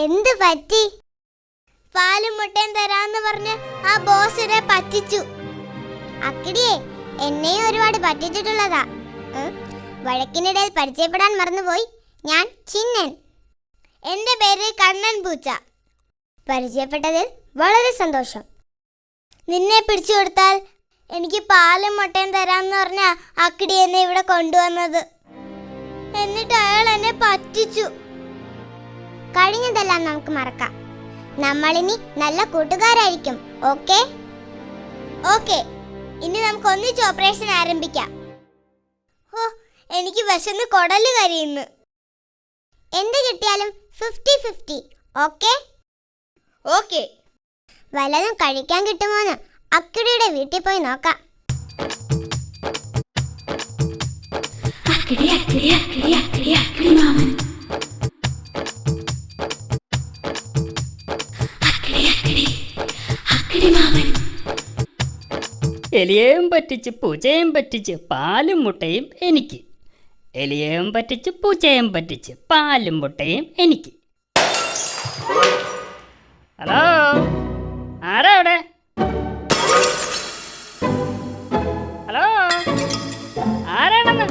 എന്ത് പറ്റി? പാലും മുട്ടയും തരാന്ന് പറഞ്ഞ് ആ ബോസിനെ പറ്റിച്ചു. അക്കിടിയെ എന്നെയും ഒരുപാട് പറ്റിച്ചിട്ടുള്ളതാ. വഴക്കിനിടയിൽ പരിചയപ്പെടാൻ മറന്നുപോയി. ഞാൻ ചിന്നൻ. എന്റെ പേര് കണ്ണൻ പൂച്ച. പരിചയപ്പെട്ടതിൽ വളരെ സന്തോഷം. നിന്നെ പിടിച്ചു കൊടുത്താൽ എനിക്ക് പാലും മുട്ടയും തരാന്ന് പറഞ്ഞ അക്കിടി എന്നെ ഇവിടെ കൊണ്ടുവന്നത്. എന്നിട്ട് അയാൾ എന്നെ പറ്റിച്ചു. കഴിഞ്ഞതെല്ലാം നമുക്ക് മറക്കാം. നമ്മളിനി നല്ല കൂട്ടുകാരായിരിക്കും. ഓക്കേ? ഓക്കേ. ഇനി നമുക്ക് ഒന്നിച്ച് ഓപ്പറേഷൻ ആരംഭിക്കാം. ഓ, എനിക്ക് വിശന്ന് കൊടല് കരിയുന്നു. എന്ത് കിട്ടിയാലും 50-50. ഓക്കേ? ഓക്കേ. വല്ലതും കഴിക്കാൻ കിട്ടുമോന്ന് അക്കിടിയുടെ വീട്ടിൽ പോയി നോക്കാം. എലിയേയും പറ്റിച്ച് പൂച്ചയും പറ്റിച്ച് പാലും മുട്ടയും എനിക്ക്. എലിയേയും പറ്റിച്ച് പൂച്ചയും പറ്റിച്ച് പാലും മുട്ടയും എനിക്ക്. ഹലോ, ആരാ അവിടെ? ഹലോ, ആരാണെന്ന്?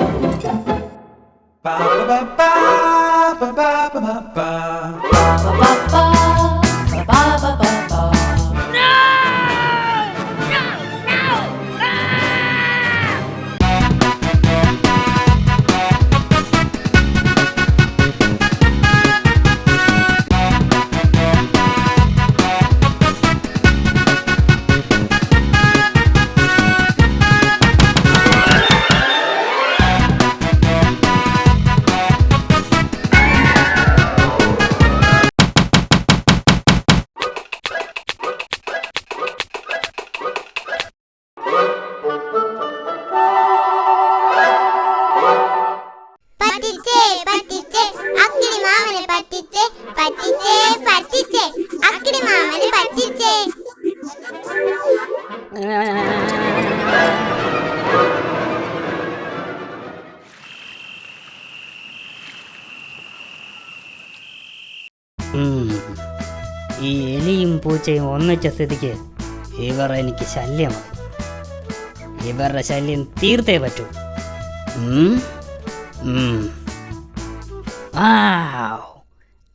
ഈ എലിയും പൂച്ചയും ഒന്നിച്ച സ്ഥിതിക്ക് ഇവർ എനിക്ക് ശല്യമായി. ഇവരുടെ ശല്യം തീർത്തേ പറ്റൂ.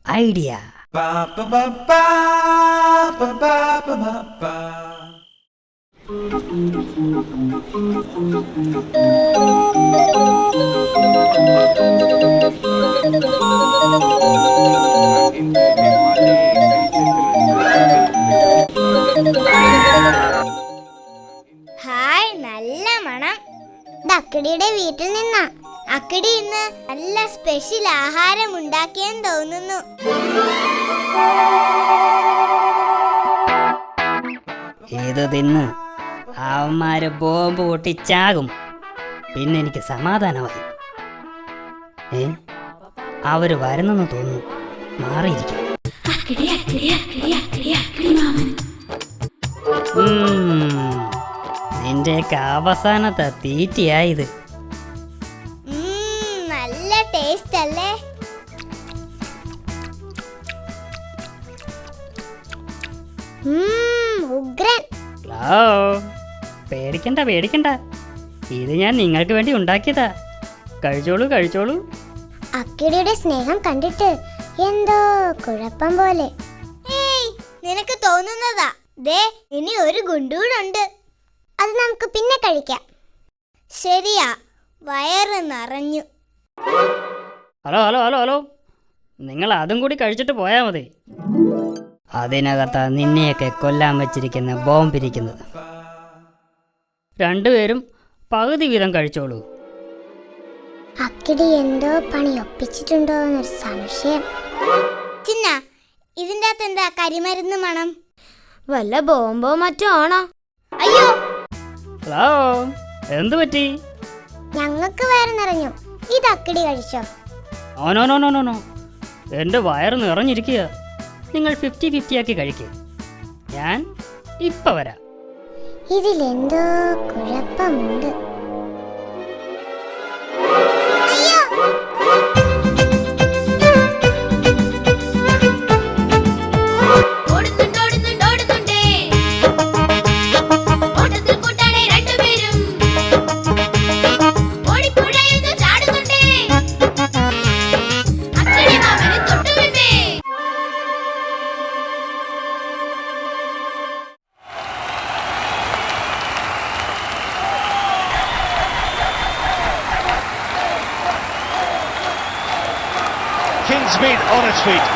ഐഡിയ. ഹായ്, നല്ല മണം. അക്കിടിയുടെ വീട്ടിൽ നിന്നാ. അക്കിടി ഇന്ന് നല്ല സ്പെഷ്യൽ ആഹാരം ഉണ്ടാക്കിയെന്ന് തോന്നുന്നു. ഇത് തിന്ന് അവന്മാര് ബോംബ് പൊട്ടിച്ചാകും. പിന്നെ എനിക്ക് സമാധാനമായി. അവര് വരുന്നെന്ന് തോന്നുന്നു. മാറിയിരിക്കും. നിന്റെയൊക്കെ അവസാനത്തെ തീറ്റിയായത്. നല്ല ടേസ്റ്റ് അല്ലേ? ഉഗ്രൻ. പേടിക്കണ്ട പേടിക്കണ്ട, ഇത് ഞാൻ നിങ്ങൾക്ക് വേണ്ടി ഉണ്ടാക്കിയതാ. കഴിച്ചോളൂ കഴിച്ചോളൂ. അക്കിടിയുടെ സ്നേഹം കണ്ടിട്ട് എന്തോ കുഴപ്പം പോലെ. നിനക്ക് തോന്നുന്നതാ. ദേ, ഇനി ഒരു ഗുണ്ടൂടുണ്ട്. അത് നമുക്ക് പിന്നെ കഴിക്കാം. ശരിയാ, വയറ് നിറഞ്ഞു. ഹലോ ഹലോ ഹലോ ഹലോ, നിങ്ങൾ അതും കൂടി കഴിച്ചിട്ട് പോയാൽ മതി. അതിനകത്താ നിന്നെയൊക്കെ കൊല്ലാൻ വച്ചിരിക്കുന്ന ബോംബിരിക്കുന്നത്. രണ്ടുപേരും പകുതി വീതം കഴിച്ചോളൂ. അക്കിടി എന്തോ പണി ഒപ്പിച്ചിട്ടുണ്ടോ എന്നൊരു സംശയം. ചിന്ന, ഇതിൻ്റെ അകത്ത് എന്താ കരിമരുന്ന് മണം? വല്ല ബോംബോ മറ്റോ ആണോ? അയ്യോ, ഹലോ, എന്ത് പറ്റി? ഞങ്ങൾക്ക് വയറ് നിറഞ്ഞു. ഇത് അക്കിടി കഴിച്ചോ? No no no no no, എൻ്റെ വയറ് നിറഞ്ഞിരിക്കുക. നിങ്ങൾ 50-50 ആക്കി കഴിക്കുക. ഞാൻ ഇപ്പം വരാം. ഇതിലെന്തോ കുഴപ്പമുണ്ട്. Kingsmead on its feet.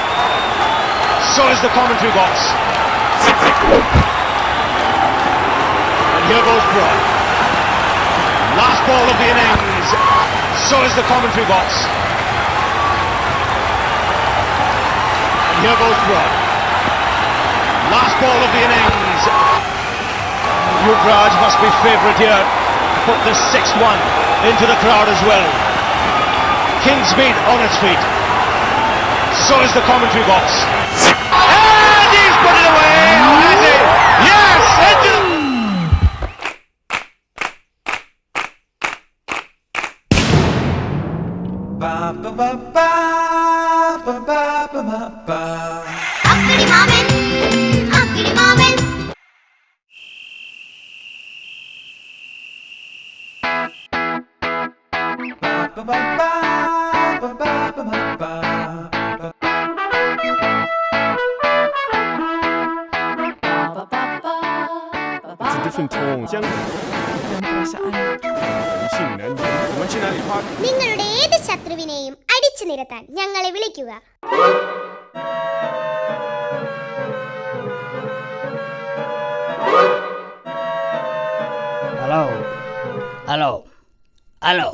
So is the commentary box. And here goes Broad. Last ball of the innings. So is the commentary box. And here goes Broad. Last ball of the innings. Yuvraj must be favourite here. Put this 6-1 into the crowd as well. Kingsmead on its feet. So is the commentary box. And he's put it away! Oh, has he? Yes! Into അക്കിടി മാമൻ അക്കിടി മാമൻ It's a different tone. നിങ്ങളുടെ ഏത് ശത്രുവിനെയും അടിച്ചു നിരത്താൻ ഞങ്ങളെ വിളിക്കുക. Hello hello hello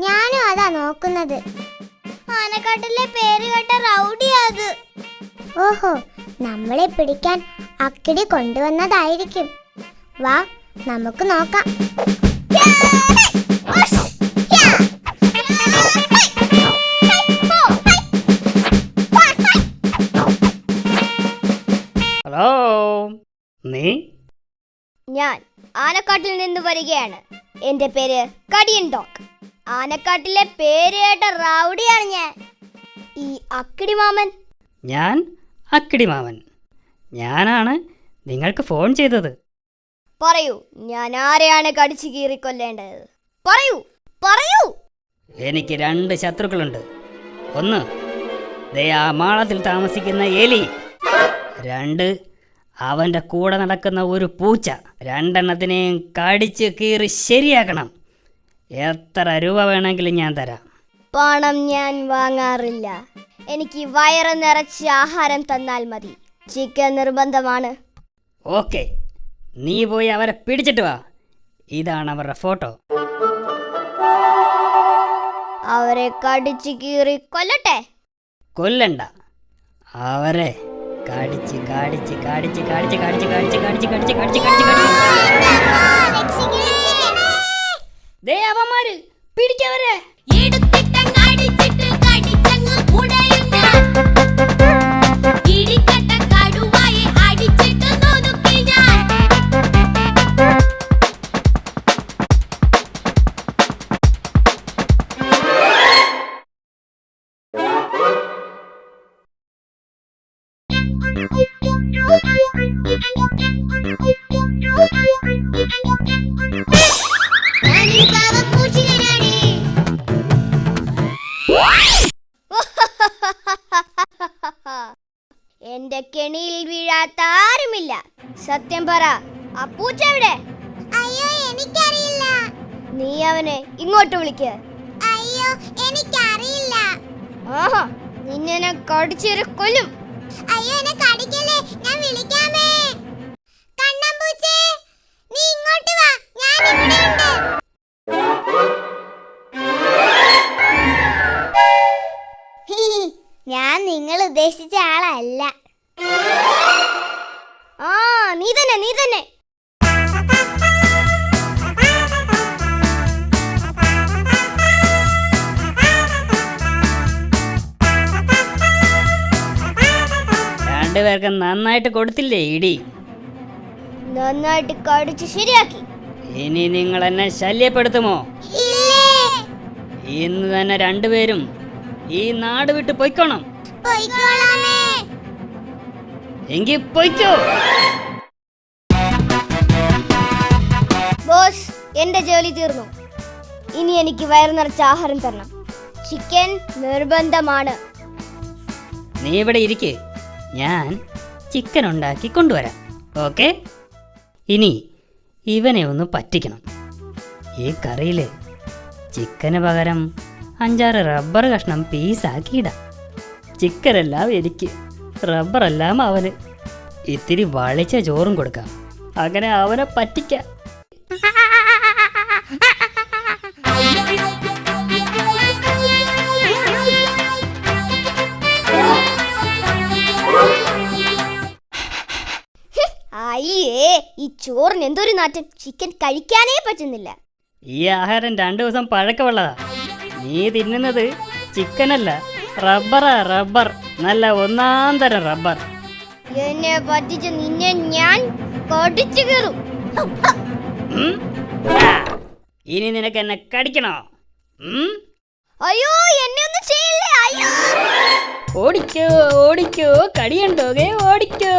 ഞാനും അതാ നോക്കുന്നത്. ആനക്കാട്ടിലെ പേര് കേട്ട റൗഡിയത്. ഓഹോ, നമ്മളെ പിടിക്കാൻ അക്കിടി കൊണ്ടുവന്നതായിരിക്കും. വാ, നമുക്ക് നോക്കാം. ഹലോ നീ? ഞാൻ ആനക്കാട്ടിൽ നിന്ന് വരികയാണ്. എന്റെ പേര് കടിയൻ ഡോഗ്. ആനക്കാട്ടിലെ പേര് കേട്ട റൗഡിയാണ് ഞാൻ. ഈ അക്കിടി മാമൻ. ഞാൻ അക്കിടി മാമൻ. ഞാനാണ് നിങ്ങൾക്ക് ഫോൺ ചെയ്തത്. പറയൂ, ഞാൻ ആരെയാണ് കടിച്ചു കീറിക്കൊല്ലേണ്ടത്? പറയൂ പറയൂ. എനിക്ക് 2 ശത്രുക്കളുണ്ട്. ഒന്ന്, ദേ ആ മാളത്തിൽ താമസിക്കുന്ന എലി. 2, അവൻ്റെ കൂടെ നടക്കുന്ന ഒരു പൂച്ച. 2 എണ്ണത്തിനെയും കടിച്ച് കീറി ശരിയാക്കണം. എത്ര രൂപ വേണമെങ്കിലും ഞാൻ തരാം. പണം ഞാൻ വാങ്ങാറില്ല. എനിക്ക് വയറ് നിറച്ച് ആഹാരം തന്നാൽ മതി. ചിക്കൻ നിർബന്ധമാണ്. ഓക്കെ, നീ പോയി അവരെ പിടിച്ചിട്ട് വാ. ഇതാണ് അവരുടെ ഫോട്ടോ. അവരെ കടിച്ചു കീറി കൊല്ലട്ടെ? കൊല്ലണ്ട, അവരെ കടിച്ച് കടിച്ച് കടിച്ച് കടിച്ച് കടിച്ച് കടിച്ച് കടിച്ച് കടിച്ച് കടിച്ച് കടിച്ച് കടിച്ച് ദേ അവന്മാര് പിടിക്കവരെ. എന്റെ കെണിയിൽ വീഴാത്ത ആരുമില്ല. സത്യം പറ, ആ പൂച്ച എവിടെ? അയ്യോ എനിക്കറിയില്ല. നീ അവനെ ഇങ്ങോട്ട് വിളിക്ക്. അയ്യോ എനിക്കറിയില്ല. ആഹാ, നിന്നെ ഞാൻ കടിച്ചേരെ കൊല്ലും. അയ്യോ എന്നെ കടിക്കല്ലേ, ഞാൻ വിളിക്കാമേ. കണ്ണമ്പൂച്ചേ, നീ ഇങ്ങോട്ട് വാ, ഞാൻ ഇവിടെ ഉണ്ട്. ഞാൻ നിങ്ങൾ ഉദ്ദേശിച്ച ആളല്ല. ആ, നീ തന്നെ, നീ തന്നെ. രണ്ടുപേർക്കും നന്നായിട്ട് കൊടുത്തില്ലേ ഇടി? നന്നായിട്ട് കടിച്ച് ശരിയാക്കി. ഇനി നിങ്ങൾ എന്നെ ശല്യപ്പെടുത്തുമോ? ഇല്ലേ, ഇന്ന് തന്നെ രണ്ടുപേരും ഈ നാട് വിട്ട് പൊയ്ക്കോണം. പോയിക്കോളാമേ. എങ്കിൽ പൊയ്ക്കോ. ബോസ്, എന്റെ ജോലി തീർന്നു. ഇനി എനിക്ക് വയറു നിറച്ച ആഹാരം തരണം. ചിക്കൻ നിർബന്ധമാണ്. നീ ഇവിടെ ഇരിക്ക്, ഞാൻ ചിക്കൻ ഉണ്ടാക്കി കൊണ്ടുവരാം. ഓക്കെ? ഇനി ഇവനെ ഒന്ന് പറ്റിക്കണം. ഈ കറിയിൽ ചിക്കന് പകരം 5-6 റബ്ബർ കഷ്ണം പീസാക്കിയിടാം. ചിക്കനെല്ലാം എനിക്ക്, റബ്ബറെല്ലാം അവന്. ഇത്തിരി വളിച്ച ചോറും കൊടുക്കാം. അങ്ങനെ അവനെ പറ്റിക്കാം. അയ്യേ, ഈ ചോറിന് എന്തൊരു നാറ്റം. ചിക്കൻ കഴിക്കാനേ പറ്റുന്നില്ല. ഈ ആഹാരം 2 ദിവസം പഴക്കമുള്ളതാ. നീ തിന്നുന്നത് ചിക്കനല്ല, റബ്ബറാ, റബ്ബർ. നല്ല 1-ാം തരം റബ്ബർ. എന്നെ പറ്റിച്ച് നിന്നെ ഞാൻ കടിച്ചു കീറും. ഉം? ആ, ഇനി നിനക്ക് എന്നെ കടിക്കണോ? അയ്യോ, എന്നെ ഒന്നും ചെയ്യില്ലേ. അയ്യോ, ഓടിക്കോ ഓടിക്കോ, കടിയണ്ടോകെ ഓടിക്കോ.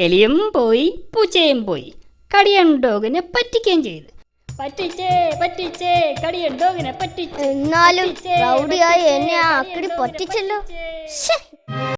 എലിയും പോയി, പൂച്ചയും പോയി. കടിയണ്ടോകിനെ പറ്റിക്കുകയും ചെയ്തു. പറ്റിച്ചേ പറ്റിച്ചേ, കടിയണ്ടോകിനെ പറ്റിച്ചേ. എന്നാലും പറ്റിച്ചേ, റൗഡിയായി പറ്റിച്ചേ, എന്നെ ആ അക്കിടി കടിയണ്ടോകിനെ പറ്റിച്ചല്ലോ. പറ്റിച്ചേ. ശ്ശേ.